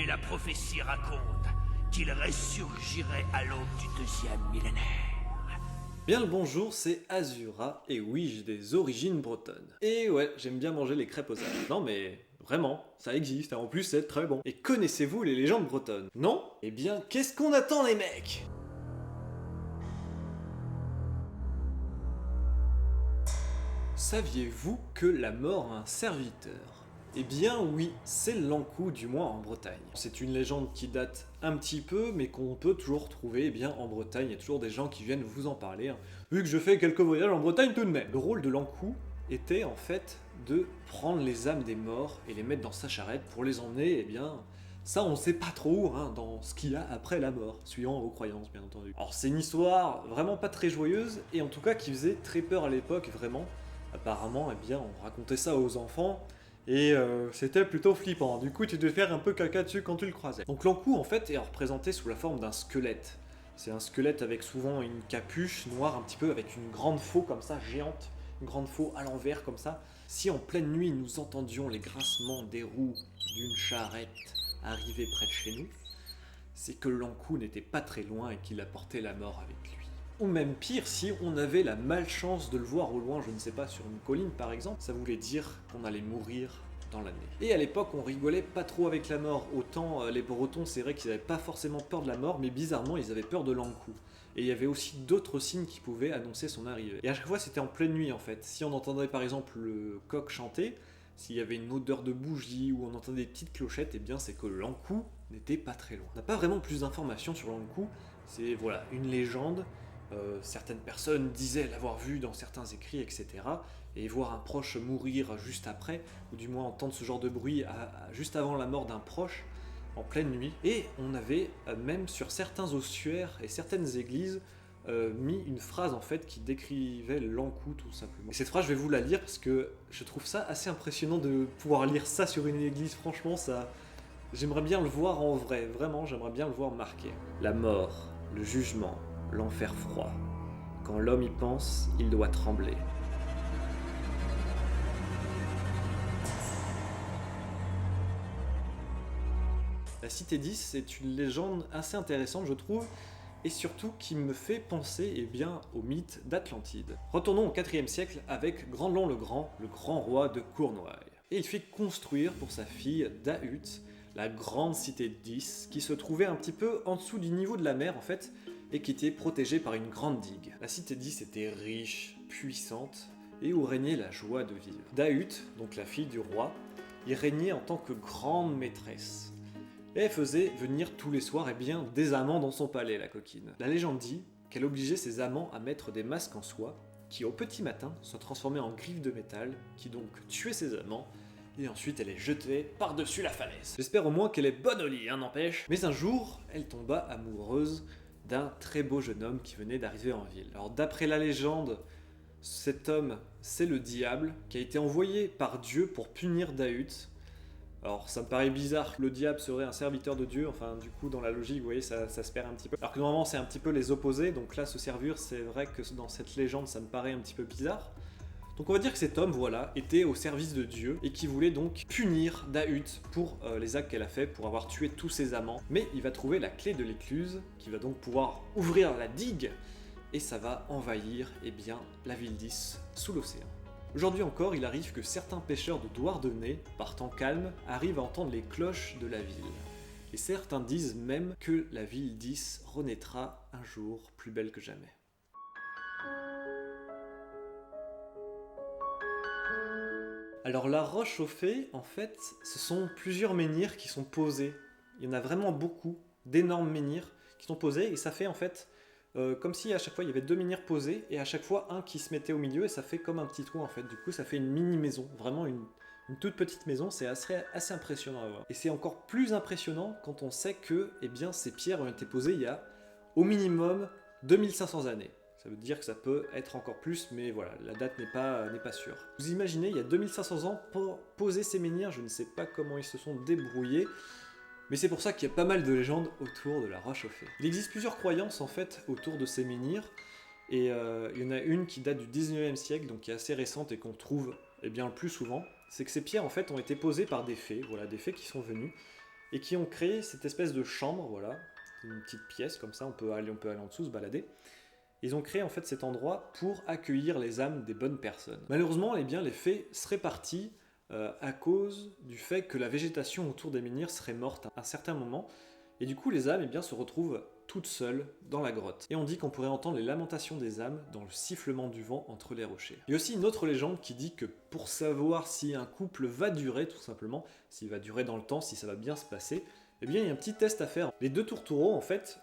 Mais la prophétie raconte qu'il ressurgirait à l'aube du 2e millénaire. Bien le bonjour, c'est Azura, et oui, j'ai des origines bretonnes. Et ouais, j'aime bien manger les crêpes aux algues. Non mais, vraiment, ça existe, en plus c'est très bon. Et connaissez-vous les légendes bretonnes? Non? Eh bien, qu'est-ce qu'on attend les mecs? Saviez-vous que la mort a un serviteur? Eh bien oui, c'est l'Ankou, du moins en Bretagne. C'est une légende qui date un petit peu, mais qu'on peut toujours trouver eh bien, en Bretagne. Il y a toujours des gens qui viennent vous en parler, hein, vu que je fais quelques voyages en Bretagne tout de même. Le rôle de l'Ankou était en fait de prendre les âmes des morts et les mettre dans sa charrette pour les emmener, eh bien, ça on sait pas trop hein, dans ce qu'il y a après la mort, suivant vos croyances bien entendu. Alors c'est une histoire vraiment pas très joyeuse, et en tout cas qui faisait très peur à l'époque, vraiment. Apparemment, eh bien, on racontait ça aux enfants, et c'était plutôt flippant. Du coup, tu devais faire un peu caca dessus quand tu le croisais. Donc l'Ankou, en fait, est représenté sous la forme d'un squelette. C'est un squelette avec souvent une capuche noire, un petit peu, avec une grande faux comme ça, géante. Une grande faux à l'envers comme ça. Si en pleine nuit, nous entendions les grincements des roues d'une charrette arriver près de chez nous, c'est que l'Ankou n'était pas très loin et qu'il apportait la mort avec lui. Ou même pire, si on avait la malchance de le voir au loin, je ne sais pas, sur une colline par exemple, ça voulait dire qu'on allait mourir dans l'année. Et à l'époque, on rigolait pas trop avec la mort. Autant les Bretons, c'est vrai qu'ils n'avaient pas forcément peur de la mort, mais bizarrement, ils avaient peur de l'Ankou. Et il y avait aussi d'autres signes qui pouvaient annoncer son arrivée. Et à chaque fois, c'était en pleine nuit en fait. Si on entendait par exemple le coq chanter, s'il y avait une odeur de bougie ou on entendait des petites clochettes, eh bien c'est que l'Ankou n'était pas très loin. On n'a pas vraiment plus d'informations sur l'Ankou, c'est voilà, une légende. Certaines personnes disaient l'avoir vu dans certains écrits, etc. Et voir un proche mourir juste après, ou du moins entendre ce genre de bruit juste avant la mort d'un proche, en pleine nuit. Et on avait même sur certains ossuaires et certaines églises mis une phrase en fait qui décrivait l'Ankou tout simplement. Et cette phrase, je vais vous la lire parce que je trouve ça assez impressionnant de pouvoir lire ça sur une église. Franchement, ça, j'aimerais bien le voir en vrai. Vraiment, j'aimerais bien le voir marqué. La mort, le jugement, l'enfer froid. Quand l'homme y pense, il doit trembler. La Cité 10, c'est une légende assez intéressante, je trouve, et surtout qui me fait penser eh bien, au mythe d'Atlantide. Retournons au 4e siècle avec Grandlon le Grand roi de Cournoye. Et il fait construire pour sa fille Dahut la grande cité de 10, qui se trouvait un petit peu en dessous du niveau de la mer en fait, et qui était protégée par une grande digue. La cité 10 était riche, puissante, et où régnait la joie de vivre. Dahut, donc la fille du roi, y régnait en tant que grande maîtresse. Et elle faisait venir tous les soirs bien, des amants dans son palais, la coquine. La légende dit qu'elle obligeait ses amants à mettre des masques en soie, qui au petit matin se transformaient en griffes de métal, qui donc tuaient ses amants, et ensuite elle les jetait par-dessus la falaise. J'espère au moins qu'elle est bonne au lit, hein, n'empêche. Mais un jour, elle tomba amoureuse d'un très beau jeune homme qui venait d'arriver en ville. Alors d'après la légende, cet homme, c'est le diable, qui a été envoyé par Dieu pour punir Dahut. Alors ça me paraît bizarre que le diable serait un serviteur de Dieu, enfin du coup dans la logique, vous voyez, ça se perd un petit peu. Alors que normalement c'est un petit peu les opposés, donc là se servir, c'est vrai que dans cette légende ça me paraît un petit peu bizarre. Donc on va dire que cet homme, voilà, était au service de Dieu et qui voulait donc punir Dahut pour les actes qu'elle a fait, pour avoir tué tous ses amants. Mais il va trouver la clé de l'écluse, qui va donc pouvoir ouvrir la digue, et ça va envahir, eh bien, la ville 10 sous l'océan. Aujourd'hui encore, il arrive que certains pêcheurs de Douarnenez, par temps calme, arrivent à entendre les cloches de la ville. Et certains disent même que la ville 10 renaîtra un jour plus belle que jamais. Alors la roche chauffée, en fait, ce sont plusieurs menhirs qui sont posés. Il y en a vraiment beaucoup, d'énormes menhirs qui sont posés, et ça fait en fait comme si à chaque fois il y avait 2 menhirs posés, et à chaque fois un qui se mettait au milieu, et ça fait comme un petit trou en fait. Du coup ça fait une mini maison, vraiment une toute petite maison, c'est assez impressionnant à voir. Et c'est encore plus impressionnant quand on sait que eh bien, ces pierres ont été posées il y a au minimum 2500 années. Ça veut dire que ça peut être encore plus, mais voilà, la date n'est pas sûre. Vous imaginez, il y a 2500 ans, pour poser ces menhirs, je ne sais pas comment ils se sont débrouillés, mais c'est pour ça qu'il y a pas mal de légendes autour de la roche chauffée. Il existe plusieurs croyances en fait autour de ces menhirs, et il y en a une qui date du 19e siècle, donc qui est assez récente et qu'on trouve eh bien, le plus souvent. C'est que ces pierres en fait ont été posées par des fées, voilà, des fées qui sont venues, et qui ont créé cette espèce de chambre, voilà, une petite pièce comme ça, on peut aller en dessous, se balader. Ils ont créé en fait cet endroit pour accueillir les âmes des bonnes personnes. Malheureusement, eh bien, les fées seraient partis à cause du fait que la végétation autour des menhirs serait morte à un certain moment, et du coup les âmes eh bien, se retrouvent toutes seules dans la grotte. Et on dit qu'on pourrait entendre les lamentations des âmes dans le sifflement du vent entre les rochers. Il y a aussi une autre légende qui dit que pour savoir si un couple va durer, tout simplement, s'il va durer dans le temps, si ça va bien se passer, eh bien il y a un petit test à faire. Les deux tourtereaux en fait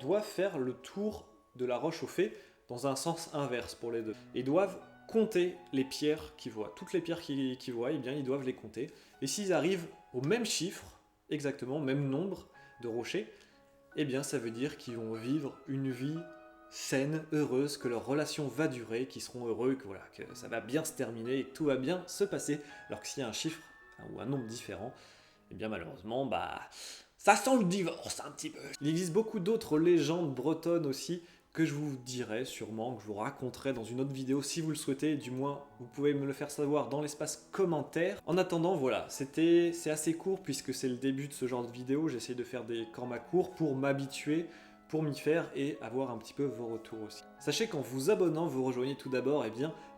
doivent faire le tour de la roche aux fées dans un sens inverse pour les deux. Et doivent compter les pierres qu'ils voient. Toutes les pierres qu'ils voient, eh bien, ils doivent les compter. Et s'ils arrivent au même chiffre, exactement, même nombre de rochers, eh bien, ça veut dire qu'ils vont vivre une vie saine, heureuse, que leur relation va durer, qu'ils seront heureux, que, voilà, que ça va bien se terminer et que tout va bien se passer. Alors que s'il y a un chiffre ou un nombre différent, eh bien, malheureusement, ça sent le divorce un petit peu. Il existe beaucoup d'autres légendes bretonnes aussi, que je vous dirai sûrement, que je vous raconterai dans une autre vidéo si vous le souhaitez, du moins vous pouvez me le faire savoir dans l'espace commentaire. En attendant, voilà, c'est assez court puisque c'est le début de ce genre de vidéo, j'essaie de faire des formats courts pour m'habituer, pour m'y faire et avoir un petit peu vos retours aussi. Sachez qu'en vous abonnant, vous rejoignez tout d'abord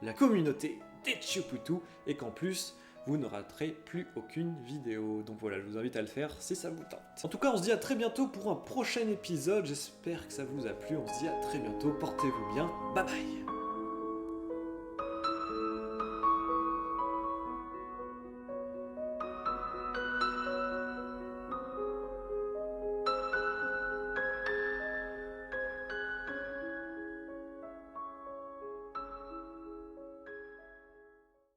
la communauté des Tchoupoutous et qu'en plus, vous ne raterez plus aucune vidéo. Donc voilà, je vous invite à le faire si ça vous tente. En tout cas, on se dit à très bientôt pour un prochain épisode. J'espère que ça vous a plu. On se dit à très bientôt. Portez-vous bien. Bye bye.